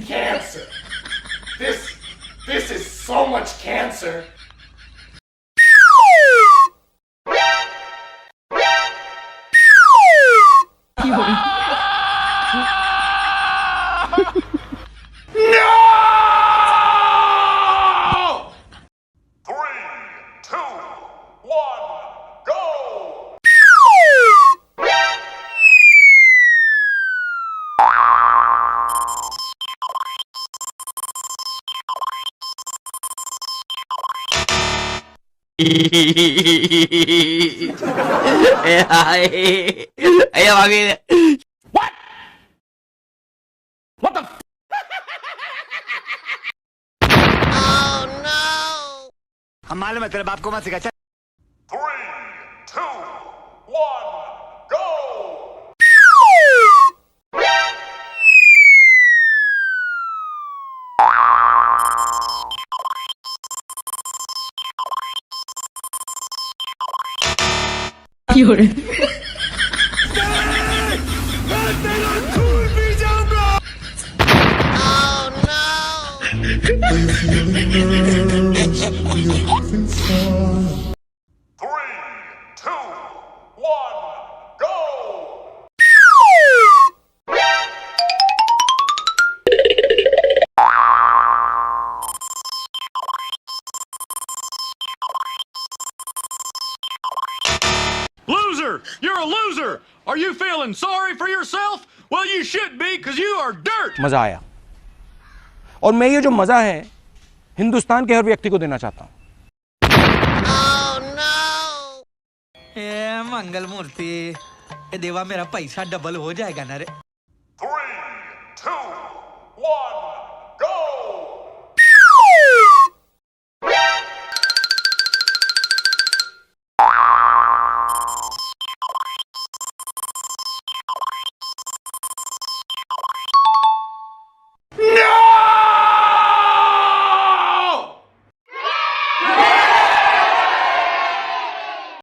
Cancer. This is so much cancer. What? What the? Oh no! हम मालूम है तेरे बाप को मत सिखा। 3, 2, 1, go! Oh no! 3, 2, 1, go! Loser! You're a loser! Are you feeling sorry for yourself? Well, you should be, because you are dirt! मजा आया और मैं ये जो मजा है हिंदुस्तान के हर व्यक्ति को देना चाहता हूं। Oh no! ए मंगल मूर्ति, ए देवा मेरा पैसा डबल हो जाएगा ना रे।